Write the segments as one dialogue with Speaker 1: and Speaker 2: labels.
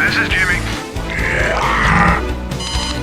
Speaker 1: This is Jimmy.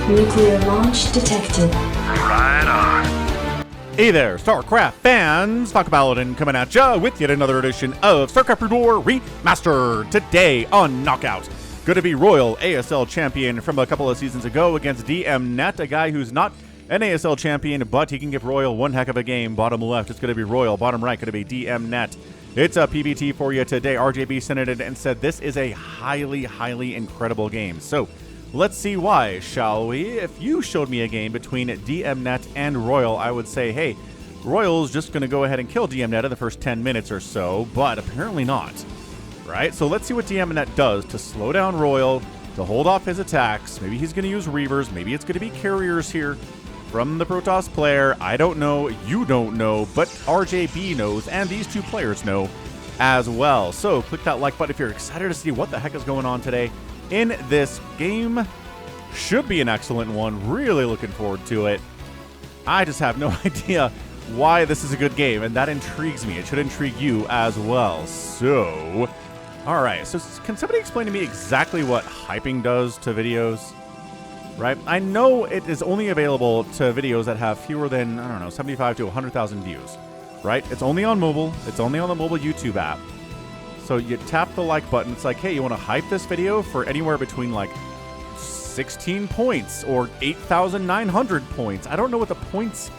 Speaker 2: Nuclear launch detected.
Speaker 1: Right on.
Speaker 3: Hey there, StarCraft fans! Falcon Paladin coming at ya with yet another edition of StarCraft Brood War Remastered. Today on Knockout, going to be RoyaL ASL champion from a couple of seasons ago against DMNet, a guy who's not an ASL champion, but he can give RoyaL one heck of a game. Bottom left, it's going to be RoyaL. Bottom right, going to be DMNet. It's a PBT for you today. RJB sent it in and said this is a highly incredible game. So let's see why, shall we? If you showed me a game between DMNet and RoyaL, I would say, hey, RoyaL's just going to go ahead and kill DMNet in the first 10 minutes or so, but apparently not, right? So let's see what DMNet does to slow down RoyaL, to hold off his attacks. Maybe he's going to use Reavers. Maybe it's going to be carriers here from the Protoss player. I don't know. You don't know, but RJB knows, and these two players know as well. So click that like button if you're excited to see what the heck is going on today in this game. Should be an excellent one. Really looking forward to it. I just have no idea why this is a good game, and that intrigues me. It should intrigue you as well. So, all right. So can somebody explain to me exactly what hyping does to videos? Right? I know it is only available to videos that have fewer than, I don't know, 75 to 100,000 views. Right? It's only on mobile. It's only on the mobile YouTube app. So you tap the like button. It's like, hey, you want to hype this video for anywhere between like 16 points or 8,900 points. I don't know what the points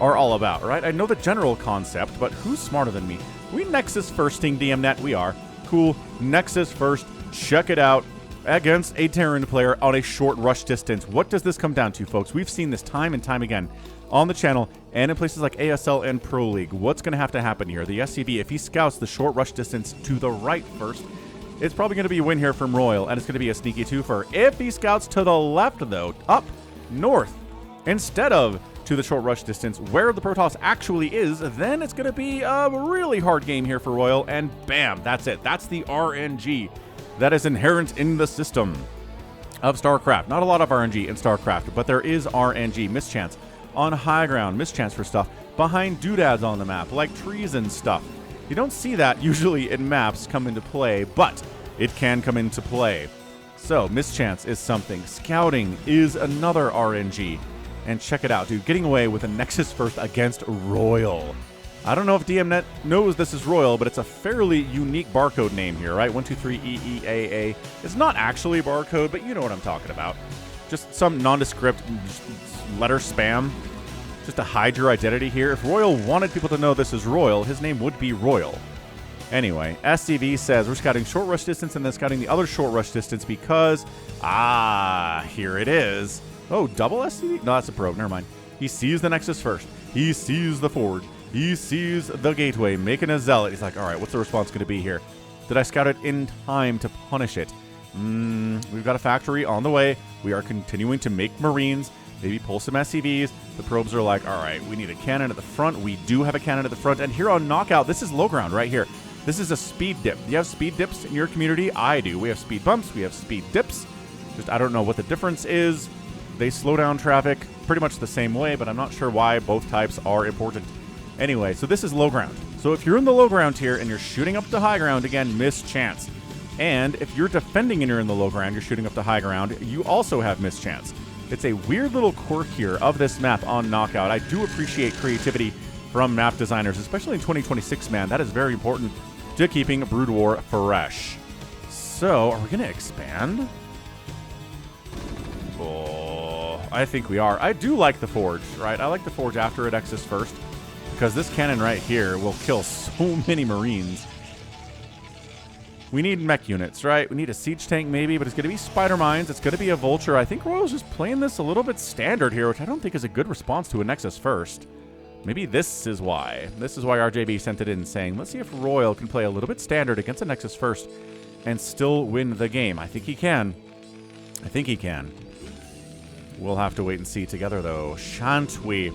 Speaker 3: are all about, right? I know the general concept, but who's smarter than me? We Nexus firsting DMNet. We are. Cool. Nexus first. Check it out against a Terran player on a short rush distance. What does this come down to, folks? We've seen this time and time again on the channel and in places like ASL and Pro League. What's going to have to happen here? The SCV, if he scouts the short rush distance to the right first, it's probably going to be a win here from RoyaL, and it's going to be a sneaky twofer. If he scouts to the left, though, up north, instead of to the short rush distance where the Protoss actually is, then it's going to be a really hard game here for RoyaL, and bam, that's it. That's the RNG that is inherent in the system of StarCraft. Not a lot of RNG in StarCraft, but there is RNG. Mischance on high ground, mischance for stuff behind doodads on the map, like trees and stuff. You don't see that usually in maps come into play, but it can come into play. So mischance is something. Scouting is another RNG. And check it out, dude. Getting away with a Nexus first against RoyaL. I don't know if DMNet knows this is RoyaL, but it's a fairly unique barcode name here, right? 123EEAA. It's not actually a barcode, but you know what I'm talking about. Just some nondescript letter spam, just to hide your identity here. If RoyaL wanted people to know this is RoyaL, his name would be RoyaL. Anyway, SCV says we're scouting short rush distance and then scouting the other short rush distance because, here it is. Oh, double SCV? No, that's a probe. Never mind. He sees the Nexus first. He sees the Forge. He sees the gateway, making a zealot. He's like, all right, what's the response going to be here? Did I scout it in time to punish it? We've got a factory on the way. We are continuing to make Marines, maybe pull some SCVs. The probes are like, all right, we need a cannon at the front. We do have a cannon at the front. And here on Knockout, this is low ground right here. This is a speed dip. Do you have speed dips in your community? I do. We have speed bumps. We have speed dips. Just, I don't know what the difference is. They slow down traffic pretty much the same way, but I'm not sure why both types are important. Anyway, so this is low ground. So if you're in the low ground here and you're shooting up to high ground, again, mischance. And if you're defending and you're in the low ground, you're shooting up to high ground, you also have mischance. It's a weird little quirk here of this map on Knockout. I do appreciate creativity from map designers, especially in 2026, man. That is very important to keeping Brood War fresh. So, are we going to expand? Oh, I think we are. I do like the Forge, right? I like the Forge after a Nexus first, because this cannon right here will kill so many Marines. We need mech units, right? We need a siege tank maybe, but it's going to be spider mines. It's going to be a vulture. I think RoyaL's just playing this a little bit standard here, which I don't think is a good response to a Nexus first. Maybe this is why. This is why RJB sent it in saying, let's see if RoyaL can play a little bit standard against a Nexus first and still win the game. I think he can. I think he can. We'll have to wait and see together, though, shan't we?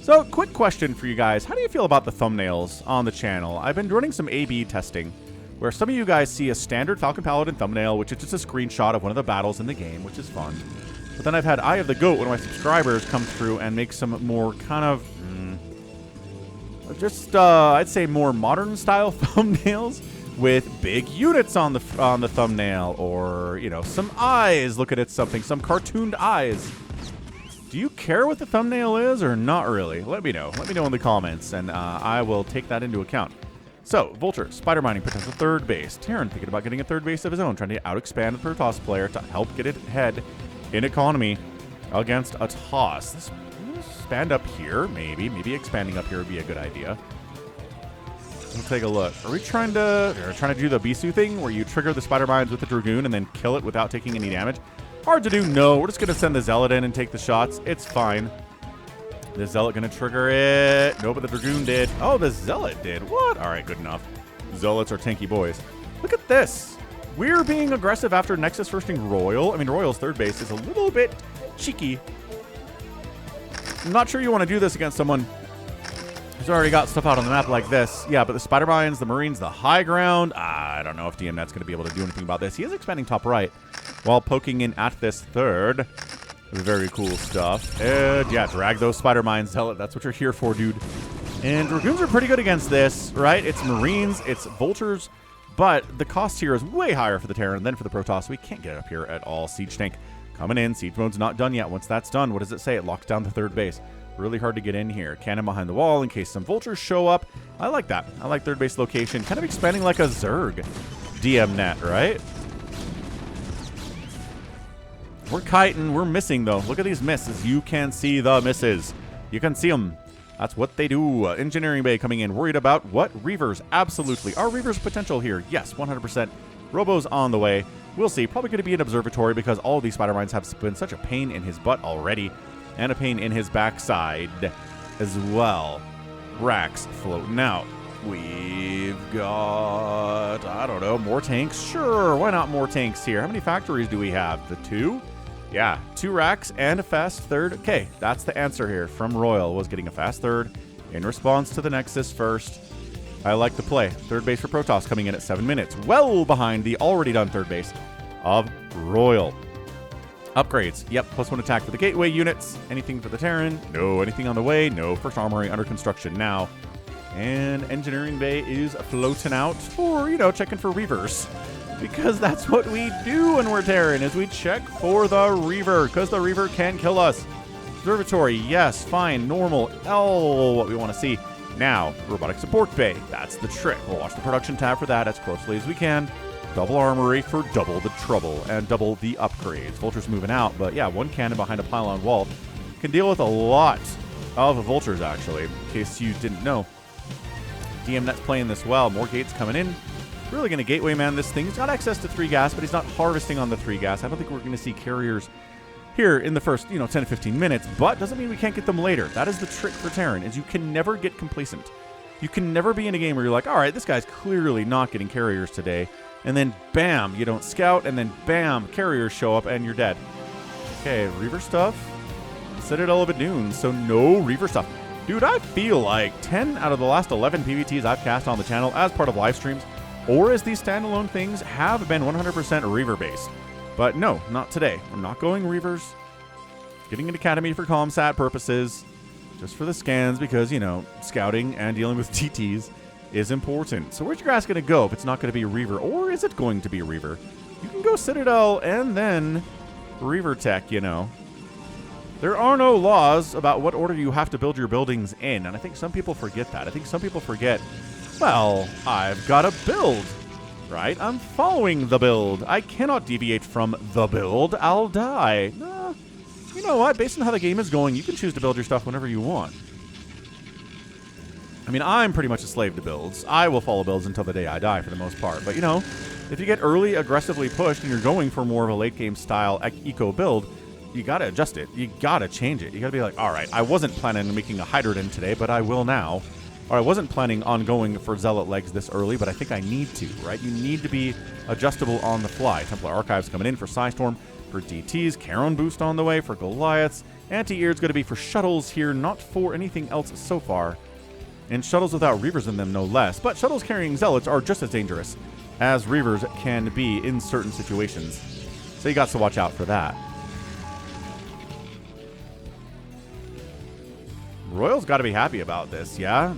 Speaker 3: So, quick question for you guys. How do you feel about the thumbnails on the channel? I've been running some A/B testing, where some of you guys see a standard Falcon Paladin thumbnail, which is just a screenshot of one of the battles in the game, which is fun. But then I've had Eye of the Goat, one of my subscribers, come through and make some more kind of, I'd say more modern style thumbnails, with big units on the thumbnail, or, you know, some eyes looking at something, some cartooned eyes. Do you care what the thumbnail is or not really? Let me know. Let me know in the comments, and I will take that into account. So, Vulture, Spider Mining, potential third base. Terran thinking about getting a third base of his own, trying to out-expand the Protoss player to help get it ahead in economy against a toss. This expand up here, maybe. Maybe expanding up here would be a good idea. Let's take a look. Are we trying to do the Bisu thing where you trigger the Spider Mines with the Dragoon and then kill it without taking any damage? Hard to do. No, we're just going to send the Zealot in and take the shots. It's fine. The Zealot going to trigger it. No, but the Dragoon did. Oh, the Zealot did. What? All right, good enough. Zealots are tanky boys. Look at this. We're being aggressive after Nexus firsting RoyaL. I mean, RoyaL's third base is a little bit cheeky. I'm not sure you want to do this against someone who's already got stuff out on the map like this. Yeah, but the Spider Mines, the Marines, the high ground. I don't know if DMNet's going to be able to do anything about this. He is expanding top right while poking in at this third. Very cool stuff. And yeah, drag those Spider Mines, Zealot. That's what you're here for, dude. And Dragoons are pretty good against this, right? It's Marines, it's Vultures, but the cost here is way higher for the Terran than for the Protoss. We can't get it up here at all. Siege tank coming in. Siege mode's not done yet. Once that's done, what does it say? It locks down the third base. Really hard to get in here. Cannon behind the wall in case some Vultures show up. I like that. I like third base location. Kind of expanding like a Zerg DMNet, right? We're kiting. We're missing, though. Look at these misses. You can see the misses. You can see them. That's what they do. Engineering Bay coming in. Worried about what? Reavers. Absolutely. Are Reavers potential here? Yes, 100%. Robo's on the way. We'll see. Probably going to be an observatory because all of these Spider Mines have been such a pain in his butt already. And a pain in his backside as well. Racks floating out. We've got, I don't know, more tanks? Sure, why not more tanks here? How many factories do we have? The 2? Yeah, 2 racks and a fast third. Okay, that's the answer here from RoyaL, was getting a fast third in response to the Nexus first. I like the play. Third base for Protoss coming in at 7 minutes. Well behind the already done third base of RoyaL. Upgrades. Yep, +1 attack for the gateway units. Anything for the Terran? No. Anything on the way? No. First armory under construction now. And Engineering Bay is floating out for, you know, checking for Reavers. Because that's what we do when we're Terran, is we check for the Reaver. Because the Reaver can kill us. Observatory, yes, fine, normal. Oh, what we want to see. Now, Robotic Support Bay. That's the trick. We'll watch the production tab for that as closely as we can. Double armory for double the trouble and double the upgrades. Vultures moving out, but yeah, 1 cannon behind a pylon wall can deal with a lot of Vultures, actually, in case you didn't know. DMNet's playing this well. More gates coming in. Really going to gateway man this thing. He's got access to 3 gas, but he's not harvesting on the 3 gas. I don't think we're going to see carriers here in the first, 10 to 15 minutes, but doesn't mean we can't get them later. That is the trick for Terran, is you can never get complacent. You can never be in a game where you're like, all right, this guy's clearly not getting carriers today. And then, bam, you don't scout, and then, bam, carriers show up, and you're dead. Okay, Reaver stuff. Citadel of Adun, so no Reaver stuff. Dude, I feel like 10 out of the last 11 PVTs I've cast on the channel as part of live streams, or as these standalone things, have been 100% Reaver-based. But no, not today. I'm not going Reavers. Getting an Academy for ComSat purposes, just for the scans, because, scouting and dealing with TTs is important. So where's your grass going to go if it's not going to be a Reaver? Or is it going to be a Reaver? You can go Citadel and then Reaver Tech, There are no laws about what order you have to build your buildings in, and I think some people forget that. I think some people forget, well, I've got a build, right? I'm following the build. I cannot deviate from the build. I'll die. You know what? Based on how the game is going, you can choose to build your stuff whenever you want. I mean, I'm pretty much a slave to builds. I will follow builds until the day I die for the most part. But, if you get early, aggressively pushed, and you're going for more of a late-game style eco build, you got to adjust it. You got to change it. You got to be like, all right, I wasn't planning on making a Hydroden today, but I will now. Or I wasn't planning on going for Zealot legs this early, but I think I need to, right? You need to be adjustable on the fly. Templar Archives coming in for Psystorm, for DTs, Charon boost on the way for Goliaths. Anti-Ear's going to be for shuttles here, not for anything else so far. And shuttles without Reavers in them, no less. But shuttles carrying Zealots are just as dangerous as Reavers can be in certain situations. So you got to watch out for that. RoyaL's got to be happy about this, yeah?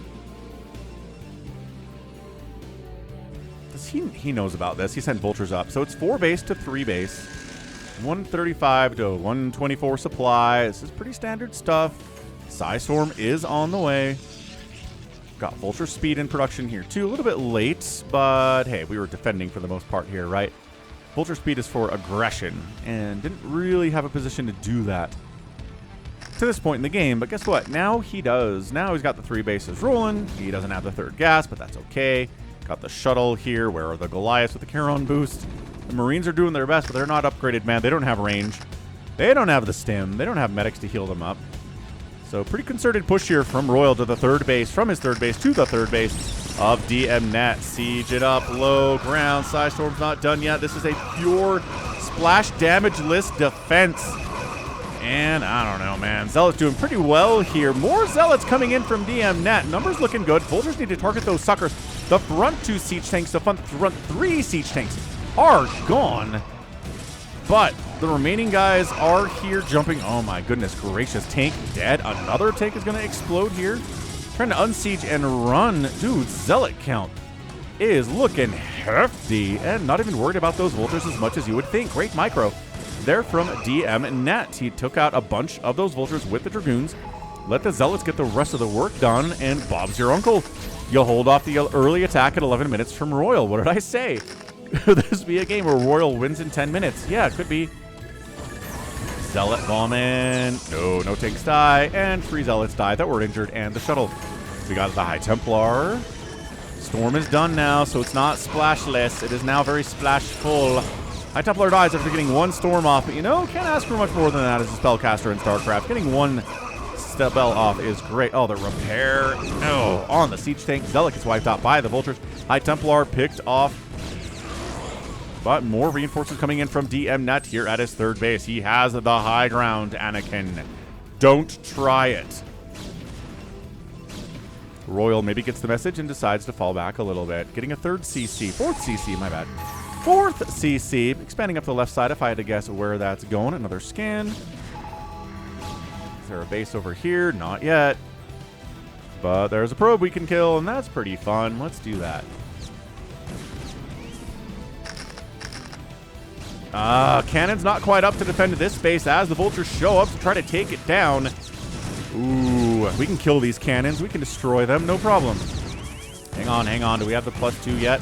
Speaker 3: This vultures. He knows about this. He sent vultures up. So it's 4 base to 3 base. 135 to 124 supply. This is pretty standard stuff. Psystorm is on the way. Got vulture speed in production here too. A little bit late, but hey, we were defending for the most part here, right? Vulture speed is for aggression, and didn't really have a position to do that to this point in the game, but guess what? Now he does. Now he's got the 3 bases rolling. He doesn't have the 3rd gas, but that's okay. Got the shuttle here. Where are the Goliaths with the Charon boost? The Marines are doing their best, but they're not upgraded, man. They don't have range. They don't have the stim. They don't have medics to heal them up. So pretty concerted push here from RoyaL to the 3rd base, from his 3rd base to the 3rd base of DMNet. Siege it up, low ground. Psystorm's not done yet. This is a pure splash damage-less defense. And I don't know, man. Zealot's doing pretty well here. More Zealots coming in from DMNet. Numbers looking good. Vultures need to target those suckers. The front 2 siege tanks, the front 3 siege tanks are gone. But the remaining guys are here jumping. Oh my goodness gracious. Tank dead. Another tank is going to explode here. Trying to unsiege and run. Dude, Zealot count is looking hefty. And not even worried about those vultures as much as you would think. Great micro. They're from DMNet. He took out a bunch of those vultures with the Dragoons. Let the Zealots get the rest of the work done, and Bob's your uncle. You'll hold off the early attack at 11 minutes from RoyaL. What did I say? Could this be a game where RoyaL wins in 10 minutes? Yeah, it could be. Zealot bombing. No tanks die, and 3 Zealots die that were injured, and the shuttle. We got the High Templar. Storm is done now, so it's not splashless. It is now very splashful. High Templar dies after getting 1 storm off, but you know, can't ask for much more than that as a spellcaster in StarCraft. Getting 1 spell off is great. Oh, the repair. No, on the siege tank. Zealot gets wiped out by the vultures. High Templar picked off. But more reinforcements coming in from DMNet here at his 3rd base. He has the high ground, Anakin. Don't try it. RoyaL maybe gets the message and decides to fall back a little bit. Getting a 3rd CC. 4th CC, my bad. 4th CC. Expanding up the left side if I had to guess where that's going. Another scan. Is there a base over here? Not yet. But there's a probe we can kill, and that's pretty fun. Let's do that. Cannon's not quite up to defend this base as the vultures show up to try to take it down. Ooh, we can kill these cannons. We can destroy them, no problem. Hang on. Do we have the +2 yet?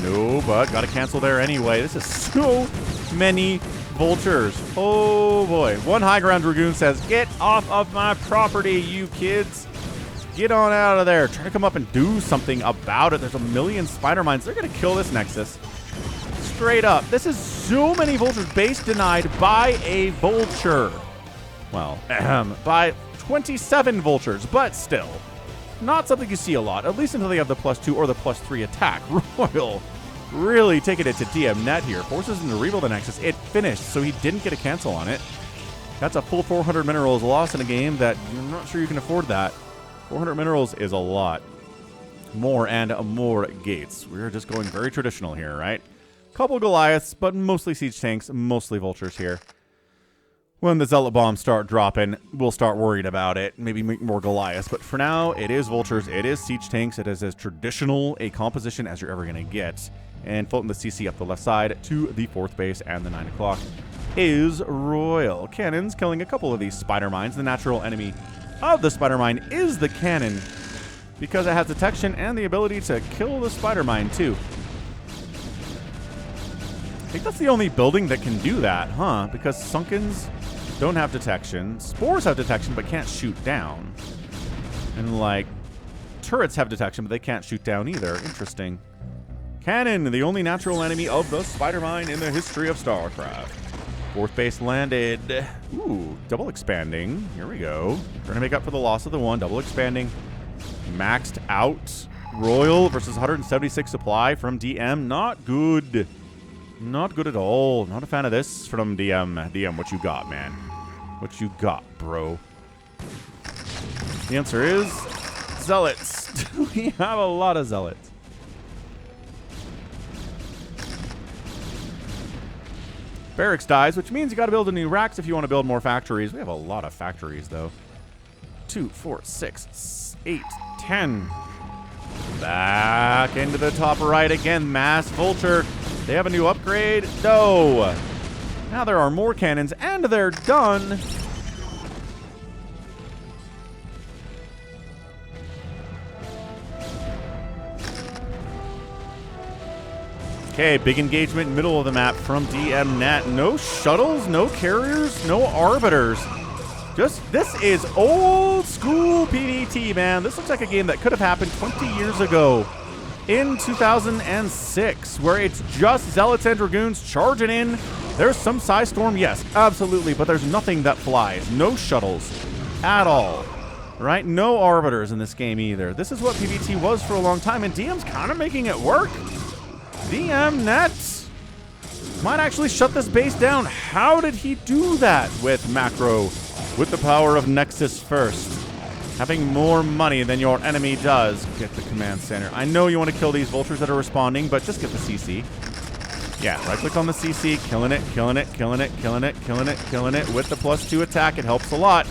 Speaker 3: No, but got to cancel there anyway. This is so many vultures. Oh, boy. 1 high ground Dragoon says, "Get off of my property, you kids. Get on out of there." Try to come up and do something about it. There's a million spider mines. They're going to kill this Nexus. Straight up. This is so many vultures. Base denied by a vulture. Well, by 27 vultures, but still. Not something you see a lot, at least until they have the +2 or the +3 attack. RoyaL really taking it to DMNet here. Forces him to rebuild the Nexus. It finished, so he didn't get a cancel on it. That's a full 400 minerals loss in a game that I'm not sure you can afford that. 400 minerals is a lot. More and more gates. We're just going very traditional here, right? Couple Goliaths, but mostly siege tanks, mostly vultures here. When the Zealot bombs start dropping, we'll start worried about it. Maybe make more Goliaths. But for now, it is vultures. It is siege tanks. It is as traditional a composition as you're ever going to get. And floating the CC up the left side to the 4th base and the 9 o'clock is RoyaL. Cannons killing a couple of these spider mines. The natural enemy of the spider mine is the cannon because it has detection and the ability to kill the spider mine too. I think that's the only building that can do that, huh? Because Sunkens don't have detection. Spores have detection, but can't shoot down. And, like, turrets have detection, but they can't shoot down either. Interesting. Cannon, the only natural enemy of the spider mine in the history of StarCraft. 4th base landed. Ooh, double expanding. Here we go. Trying to make up for the loss of the 1. Double expanding. Maxed out. RoyaL versus 176 supply from DM. Not good. Not good at all. Not a fan of this from DM. DM, what you got, man? What you got, bro? The answer is Zealots. We have a lot of Zealots. Barracks dies, which means you got to build a new racks if you want to build more factories. We have a lot of factories, though. 2, 4, 6, 8, 10. Back into the top right again. Mass Vulture. They have a new upgrade. No. Now there are more cannons, and they're done. Okay, big engagement middle of the map from DMNet. No shuttles, no carriers, no arbiters. This is old school PvT, man. This looks like a game that could have happened 20 years ago in 2006, where it's just Zealots and Dragoons charging in. There's some Psy Storm, yes, absolutely, but there's nothing that flies. No shuttles at all, right? No arbiters in this game either. This is what PvT was for a long time, and DM's kind of making it work. DMNet might actually shut this base down. How did he do that with Macro, with the power of Nexus first? Having more money than your enemy does. Get the command center. I know you want to kill these vultures that are responding, but just get the CC. Yeah, right-click on the CC, killing it, killing it, killing it, killing it, killing it, killing it. With the +2 attack, it helps a lot.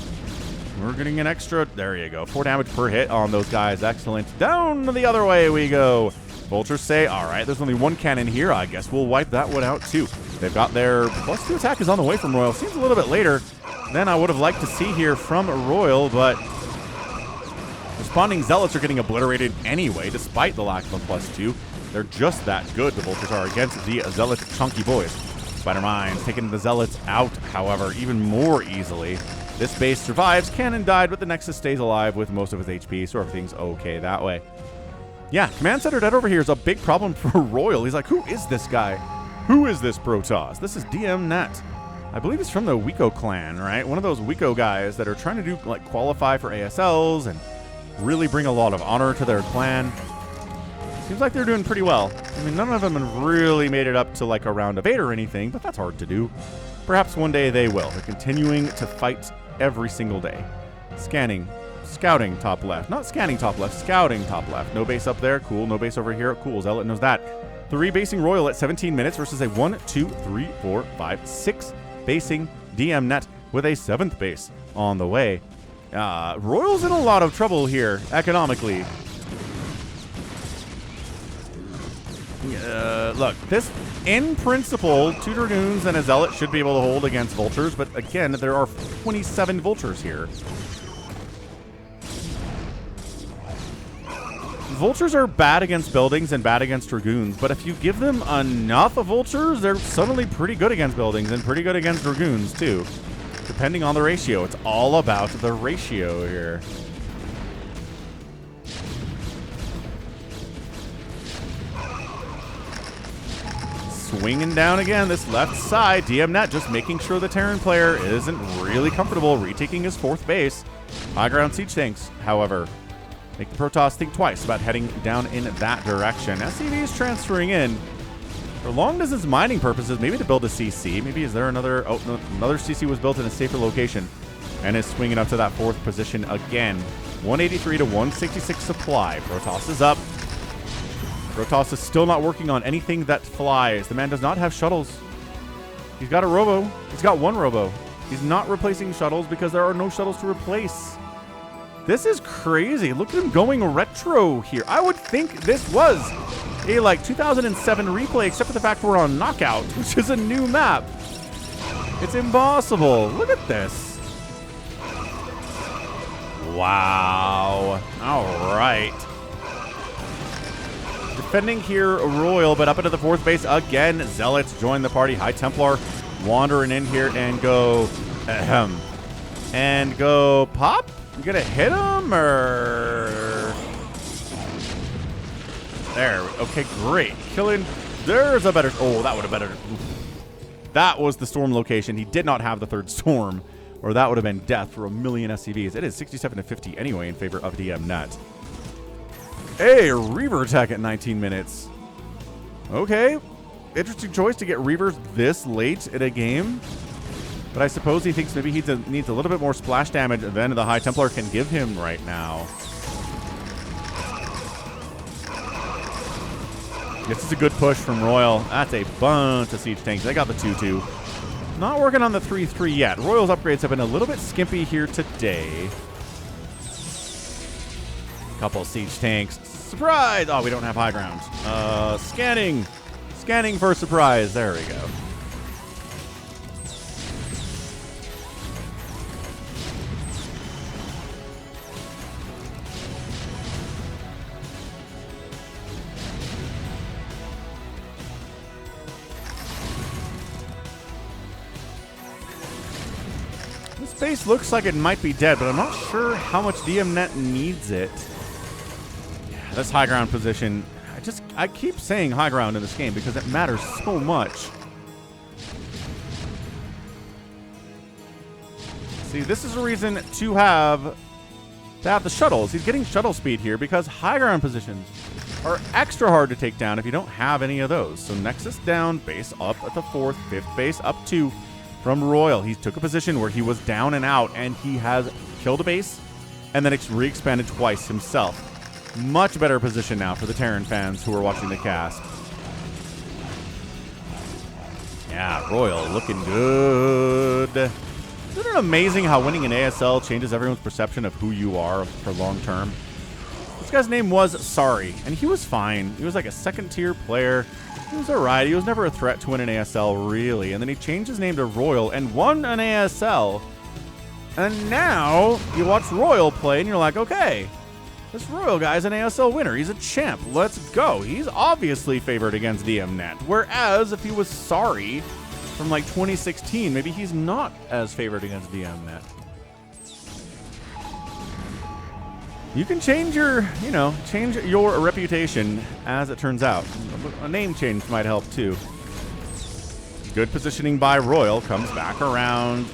Speaker 3: We're getting an extra, there you go, 4 damage per hit on those guys. Excellent. Down the other way we go. Vultures say, all right, there's only one cannon here. I guess we'll wipe that one out too. They've got their +2 attack is on the way from RoyaL. Seems a little bit later than I would have liked to see here from RoyaL, but responding Zealots are getting obliterated anyway, despite the lack of a +2. They're just that good, the Vultures are, against the Zealot chunky boys. Spider Mines taking the Zealots out, however, even more easily. This base survives. Cannon died, but the Nexus stays alive with most of his HP, so everything's okay that way. Yeah, Command Center dead over here is a big problem for RoyaL. He's like, who is this guy? Who is this Protoss? This is DMNet. I believe he's from the Wiko clan, right? One of those Wiko guys that are trying to do, like, qualify for ASLs and really bring a lot of honor to their clan. Seems like they're doing pretty well. I mean, none of them have really made it up to, like, a round of 8 or anything, but that's hard to do. Perhaps one day they will. They're continuing to fight every single day. Scanning. Scouting top left. Not scanning top left, scouting top left. No base up there. Cool. No base over here. Cool. Zealot knows that. 3 basing RoyaL at 17 minutes versus a 1, 2, 3, 4, 5, 6 basing DMNet with a 7th base on the way. RoyaL's in a lot of trouble here economically. Look, this, in principle, 2 Dragoons and a Zealot should be able to hold against Vultures, but again, there are 27 Vultures here. Vultures are bad against buildings and bad against Dragoons, but if you give them enough of Vultures, they're suddenly pretty good against buildings and pretty good against Dragoons, too. Depending on the ratio. It's all about the ratio here. Swinging down again, this left side. DMNet just making sure the Terran player isn't really comfortable retaking his 4th base. High ground siege tanks, however, make the Protoss think twice about heading down in that direction. SCV is transferring in. For long distance mining purposes, maybe to build a CC. Maybe is there another... Oh, no, another CC was built in a safer location and is swinging up to that 4th position again. 183 to 166 supply. Protoss is up. Protoss is still not working on anything that flies. The man does not have shuttles. He's got a robo. He's got 1 robo. He's not replacing shuttles because there are no shuttles to replace. This is crazy. Look at him going retro here. I would think this was a, like, 2007 replay, except for the fact we're on Knockout, which is a new map. It's impossible. Look at this. Wow. All right. Defending here, RoyaL, but up into the 4th base again. Zealots join the party. High Templar wandering in here and go... and go pop? You gonna hit him, or... There. Okay, great. Killing... There's a better... Oh, that would have better... That was the storm location. He did not have the 3rd storm, or that would have been death for a million SCVs. It is 67 to 50 anyway in favor of DMNet. Hey, Reaver attack at 19 minutes. Okay. Interesting choice to get Reavers this late in a game. But I suppose he thinks maybe he needs a little bit more splash damage than the High Templar can give him right now. This is a good push from RoyaL. That's a bunch of siege tanks. They got the 2-2. Not working on the 3-3 yet. RoyaL's upgrades have been a little bit skimpy here today. Couple siege tanks. Surprise! Oh, we don't have high ground. Scanning. Scanning for surprise. There we go. This base looks like it might be dead, but I'm not sure how much DMNet needs it. Yeah, this high ground position, I keep saying high ground in this game because it matters so much. See, this is a reason to have the shuttles. He's getting shuttle speed here because high ground positions are extra hard to take down if you don't have any of those. So Nexus down, base up at the 4th, 5th base up 2 from RoyaL. He took a position where he was down and out, and he has killed a base and then re-expanded twice himself. Much better position now for the Terran fans who are watching the cast. Yeah, RoyaL looking good. Isn't it amazing how winning an ASL changes everyone's perception of who you are for long term? This guy's name was Sorry, and he was fine. He was like a second-tier player. He was alright. He was never a threat to win an ASL, really. And then he changed his name to RoyaL and won an ASL. And now you watch RoyaL play, and you're like, okay, this RoyaL guy's an ASL winner. He's a champ. Let's go. He's obviously favored against DMNet. Whereas if he was Sorry from like 2016, maybe he's not as favored against DMNet. You can change your, change your reputation as it turns out. A name change might help too. Good positioning by RoyaL, comes back around.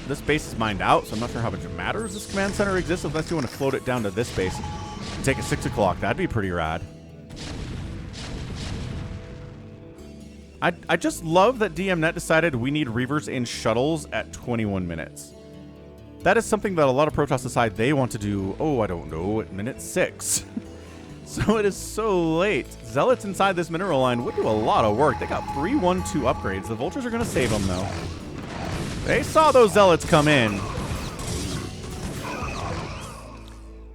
Speaker 3: This base is mined out, so I'm not sure how much it matters this command center exists unless you want to float it down to this base and take a 6 o'clock. That'd be pretty rad. I just love that DMNet decided we need Reavers and shuttles at 21 minutes. That is something that a lot of Protoss decide they want to do, I don't know, at minute 6. So it is so late. Zealots inside this mineral line would do a lot of work. They got 3-1-2 upgrades. The Vultures are going to save them, though. They saw those Zealots come in.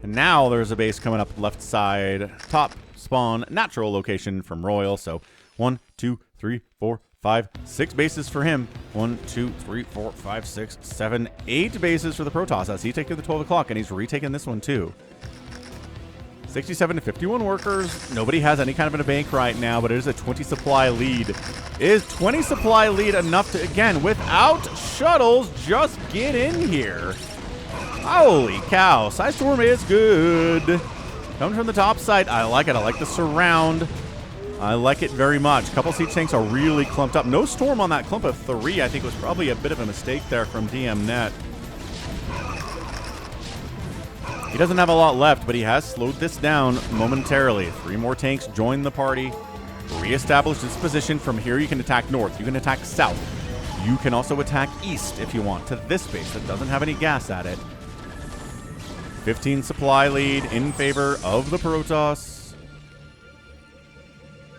Speaker 3: And now there's a base coming up left side. Top spawn, natural location from RoyaL. So 1, 2, 3, 4, 5, 6 bases for him. 1, 2, 3, 4, 5, 6, 7, 8 bases for the Protoss as he taking the 12 o'clock, and he's retaking this one too. 67 to 51 workers. Nobody has any kind of a bank right now, but it is a 20 supply lead. Is 20 supply lead enough to, again, without shuttles, just get in here? Holy cow. Psystorm is good. Coming from the top side. I like it. I like the surround. I like it very much. A couple siege tanks are really clumped up. No storm on that clump of 3. I think was probably a bit of a mistake there from DMNet. He doesn't have a lot left, but he has slowed this down momentarily. 3 more tanks join the party. Reestablish this position. From here, you can attack north. You can attack south. You can also attack east if you want to this base that doesn't have any gas at it. 15 supply lead in favor of the Protoss.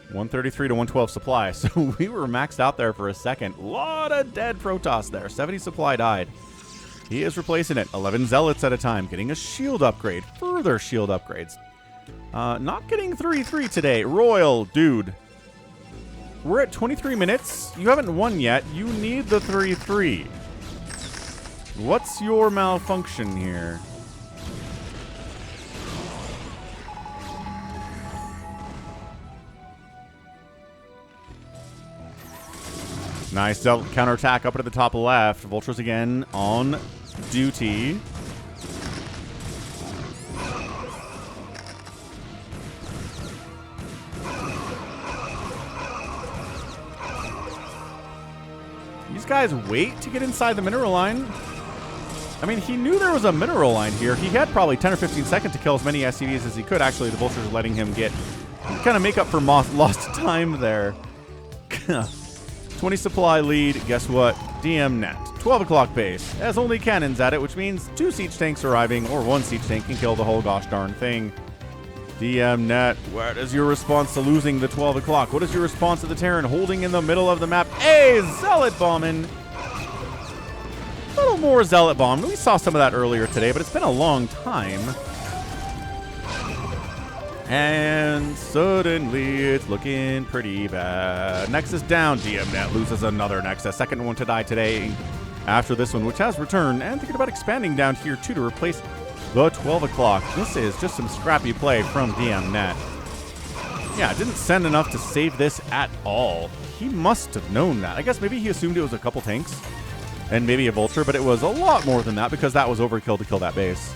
Speaker 3: 133 to 112 supply. So we were maxed out there for a second. A lot of dead Protoss there. 70 supply died. He is replacing it. 11 Zealots at a time. Getting a shield upgrade. Further shield upgrades. Not getting 3-3 today. RoyaL, dude. We're at 23 minutes. You haven't won yet. You need the 3-3. What's your malfunction here? Nice Zealot counterattack up at the top left. Vultures again on duty. These guys wait to get inside the mineral line. I mean, he knew there was a mineral line here. He had probably 10 or 15 seconds to kill as many SCVs as he could. Actually, the Vultures letting him get kind of make up for lost time there. 20 supply lead. Guess what? DMNet. 12 o'clock base. Has only cannons at it, which means 2 siege tanks arriving, or 1 siege tank can kill the whole gosh darn thing. DMNet, what is your response to losing the 12 o'clock? What is your response to the Terran holding in the middle of the map? Hey, Zealot bombing. A little more Zealot bomb. We saw some of that earlier today, but it's been a long time. And suddenly it's looking pretty bad. Nexus down. DMNet loses another Nexus. Second one to die today after this one, which has returned. And thinking about expanding down here too to replace the 12 o'clock. This is just some scrappy play from DMNet. Yeah, didn't send enough to save this at all. He must have known that. I guess maybe he assumed it was a couple tanks and maybe a vulture, but it was a lot more than that because that was overkill to kill that base.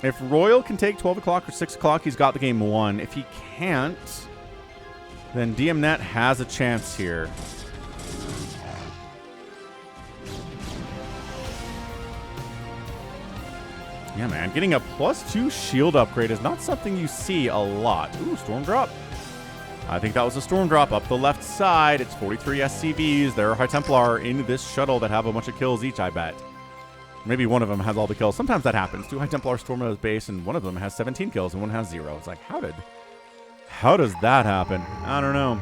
Speaker 3: If RoyaL can take 12 o'clock or 6 o'clock, he's got the game won. If he can't, then DMNet has a chance here. Yeah, man. Getting a +2 shield upgrade is not something you see a lot. Ooh, Storm Drop. I think that was a Storm Drop up the left side. It's 43 SCVs. There are High Templar in this shuttle that have a bunch of kills each, I bet. Maybe one of them has all the kills. Sometimes that happens. 2 High Templar storm his base, and one of them has 17 kills, and one has 0. It's like, how does that happen? I don't know.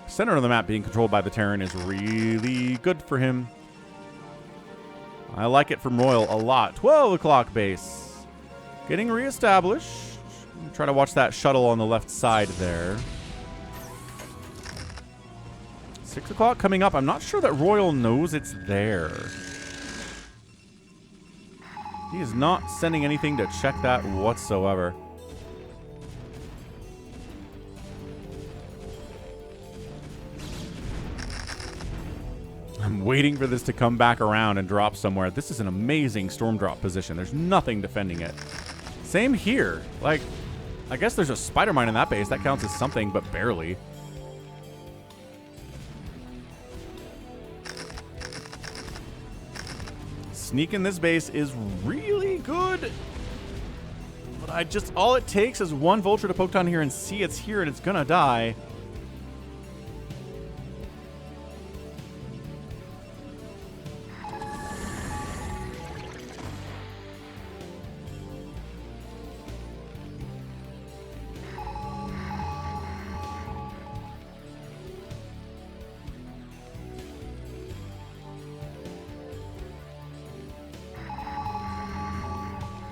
Speaker 3: Center of the map being controlled by the Terran is really good for him. I like it from RoyaL a lot. 12 o'clock base. Getting reestablished. Try to watch that shuttle on the left side there. 6 o'clock coming up. I'm not sure that RoyaL knows it's there. He is not sending anything to check that whatsoever. I'm waiting for this to come back around and drop somewhere. This is an amazing storm drop position. There's nothing defending it. Same here. Like, I guess there's a spider mine in that base. That counts as something, but barely. Sneak in this base is really good. But all it takes is one vulture to poke down here and see it's here and it's gonna die.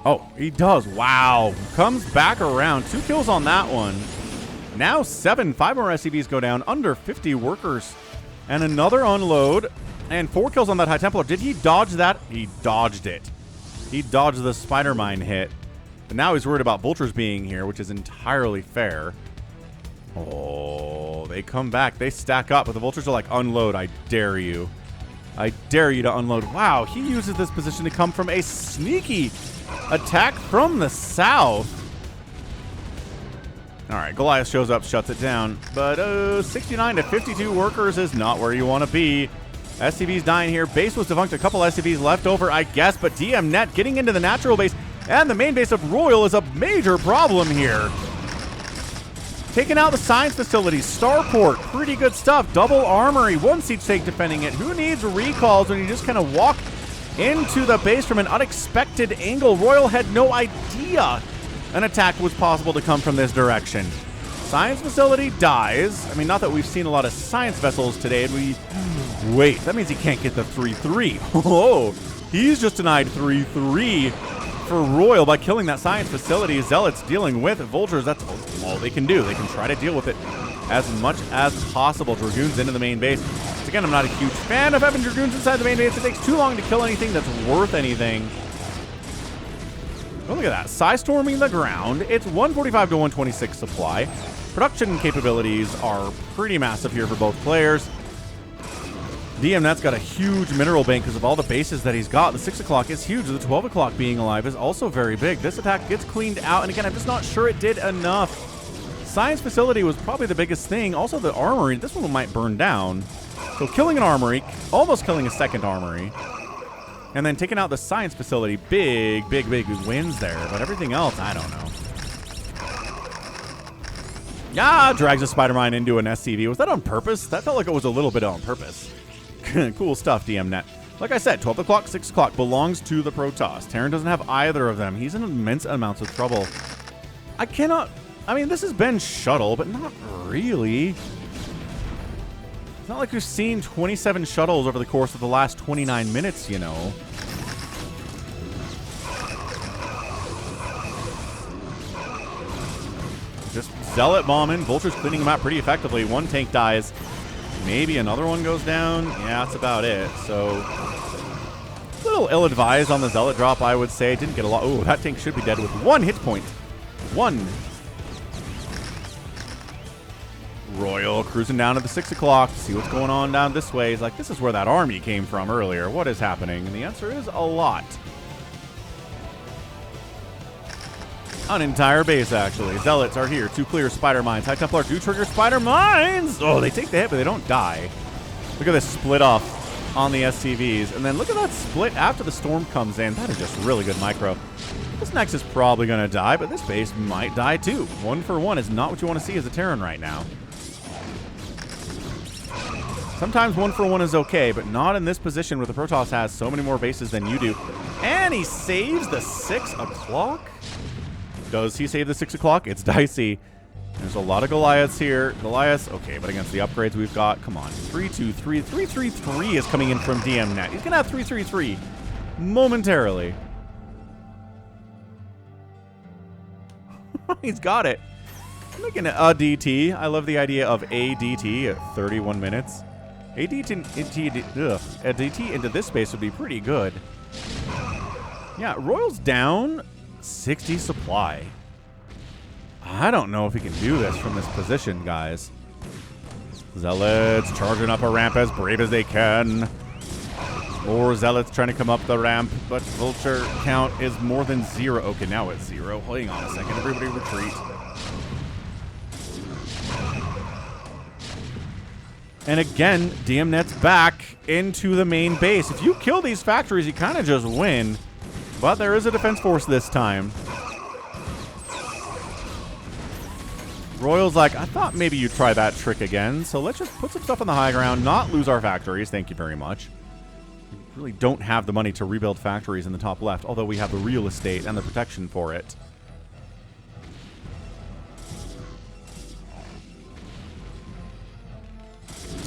Speaker 3: Oh, he does. Wow. Comes back around. 2 kills on that one. Now 7. 5 more SCVs go down. Under 50 workers. And another unload. And 4 kills on that High Templar. Did he dodge that? He dodged it. He dodged the spider mine hit. But now he's worried about vultures being here, which is entirely fair. Oh, they come back. They stack up. But the vultures are like, unload. I dare you. I dare you to unload. Wow, he uses this position to come from a sneaky attack from the south. All right, Goliath shows up, shuts it down. But 69 to 52 workers is not where you want to be. SCV's dying here. Base was defunct. A couple SCVs left over, I guess. But DMNet getting into the natural base and the main base of RoyaL is a major problem here. Taking out the science facilities. Starport, pretty good stuff. Double armory. 1 siege tank defending it. Who needs recalls when you just kind of walk into the base from an unexpected angle? RoyaL had no idea an attack was possible to come from this direction. Science facility dies. I mean, not that we've seen a lot of science vessels today. Wait, that means he can't get the 3-3. Oh, he's just denied 3-3 for RoyaL by killing that science facility. Zealots dealing with vultures. That's all they can do. They can try to deal with it as much as possible. Dragoons into the main base. Again, I'm not a huge fan of having Dragoons inside the main base. It takes too long to kill anything that's worth anything. Oh, look at that. Psy-storming the ground. It's 145 to 126 supply. Production capabilities are pretty massive here for both players. DMNet's got a huge mineral bank because of all the bases that he's got. The 6 o'clock is huge. The 12 o'clock being alive is also very big. This attack gets cleaned out. And again, I'm just not sure it did enough. Science facility was probably the biggest thing. Also, the armory. This one might burn down. So killing an armory, almost killing a second armory, and then taking out the science facility. Big wins there. But everything else, I don't know. Yeah, drags a spider mine into an SCV. Was that on purpose? That felt like it was a little bit on purpose. Cool stuff, DMNet. Like I said, 12 o'clock, 6 o'clock belongs to the Protoss. Terran doesn't have either of them. He's in immense amounts of trouble. I mean, this has been shuttle, but not really. It's not like we've seen 27 shuttles over the course of the last 29 minutes, you know. Just Zealot bombing. Vulture's cleaning them out pretty effectively. One tank dies. Maybe another one goes down. Yeah, that's about it. So, a little ill-advised on the Zealot drop, I would say. Didn't get a lot. Oh, that tank should be dead with 1 hit point. 1. RoyaL cruising down to the 6 o'clock to see what's going on down this way. He's like, this is where that army came from earlier. What is happening? And the answer is a lot. An entire base, actually. Zealots are here to clear Spider Mines. High Templar do trigger Spider Mines! Oh, they take the hit, but they don't die. Look at this split off on the SCVs. And then look at that split after the storm comes in. That is just really good micro. This Nexus is probably going to die, but this base might die too. 1 for 1 is not what you want to see as a Terran right now. Sometimes 1 for 1 is okay, but not in this position where the Protoss has so many more bases than you do. And he saves the 6 o'clock? Does he save the 6 o'clock? It's dicey. There's a lot of Goliaths here. Goliaths, okay, but against the upgrades we've got, come on. 3-2-3. 3-3-3 is coming in from DMNet. He's going to have 3-3-3 momentarily. He's got it. I'm making it a DT. I love the idea of a DT at 31 minutes. A DT into this space would be pretty good. Yeah, RoyaL's down 60 supply. I don't know if he can do this from this position, guys. Zealots charging up a ramp as brave as they can. More Zealots trying to come up the ramp, but Vulture count is more than 0. Okay, now it's 0. Hang on a second. Everybody retreat. And again, DMNet's back into the main base. If you kill these factories, you kind of just win. But there is a defense force this time. RoyaL's like, I thought maybe you'd try that trick again. So let's just put some stuff on the high ground, not lose our factories. Thank you very much. We really don't have the money to rebuild factories in the top left, although we have the real estate and the protection for it.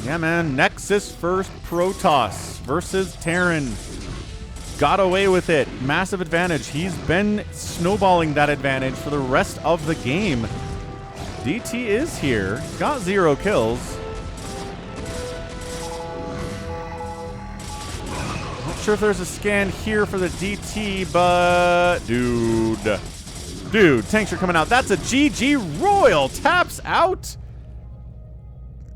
Speaker 3: Yeah, man. Nexus first Protoss versus Terran. Got away with it. Massive advantage. He's been snowballing that advantage for the rest of the game. DT is here. Got 0 kills. Not sure if there's a scan here for the DT, but... Dude, tanks are coming out. That's a GG. RoyaL taps out.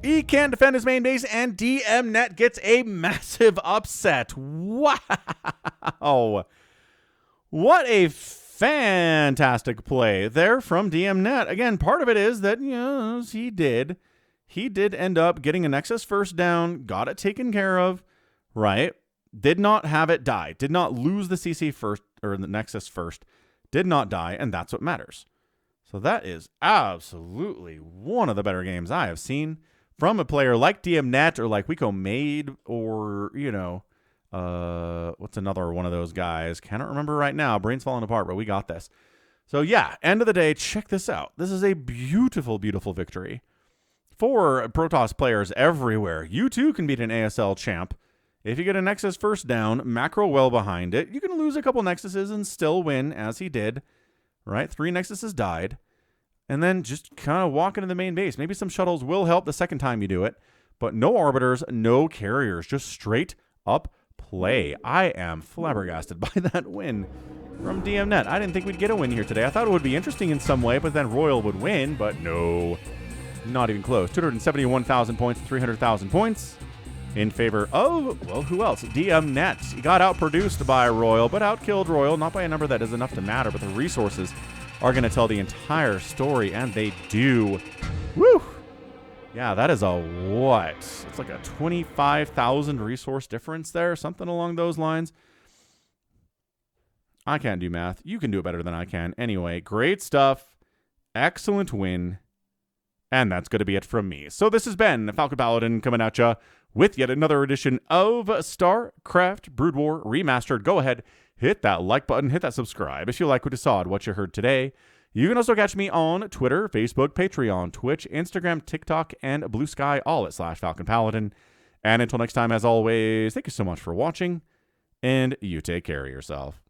Speaker 3: He can't defend his main base, and DMNet gets a massive upset. Wow. What a fantastic play there from DMNet. Again, part of it is that, yes, he did end up getting a Nexus first down, got it taken care of, right? Did not have it die. Did not lose the CC first, or the Nexus first. Did not die, and that's what matters. So that is absolutely one of the better games I have seen from a player like DMNet or like Wiko Made or, you know, what's another one of those guys? Cannot remember right now. Brain's falling apart, but we got this. So yeah, end of the day, check this out. This is a beautiful, beautiful victory for Protoss players everywhere. You too can beat an ASL champ. If you get a Nexus first down, macro well behind it, you can lose a couple Nexuses and still win, as he did, right? 3 Nexuses died. And then just kind of walk into the main base. Maybe some shuttles will help the second time you do it. But no arbiters, no carriers. Just straight up play. I am flabbergasted by that win from DMNet. I didn't think we'd get a win here today. I thought it would be interesting in some way, but then RoyaL would win. But no, not even close. 271,000 points, 300,000 points in favor of, well, who else? DMNet. He got outproduced by RoyaL, but outkilled RoyaL. Not by a number that is enough to matter, but the resources are going to tell the entire story, and they do. Woo! Yeah, that is a what? It's like a 25,000 resource difference there, something along those lines. I can't do math. You can do it better than I can. Anyway, great stuff. Excellent win. And that's going to be it from me. So this has been Falcon Paladin coming at ya with yet another edition of StarCraft Brood War Remastered. Go ahead, hit that like button, hit that subscribe if you like what you saw and what you heard today. You can also catch me on Twitter, Facebook, Patreon, Twitch, Instagram, TikTok, and Blue Sky, all at /Falcon Paladin. And until next time, as always, thank you so much for watching, and you take care of yourself.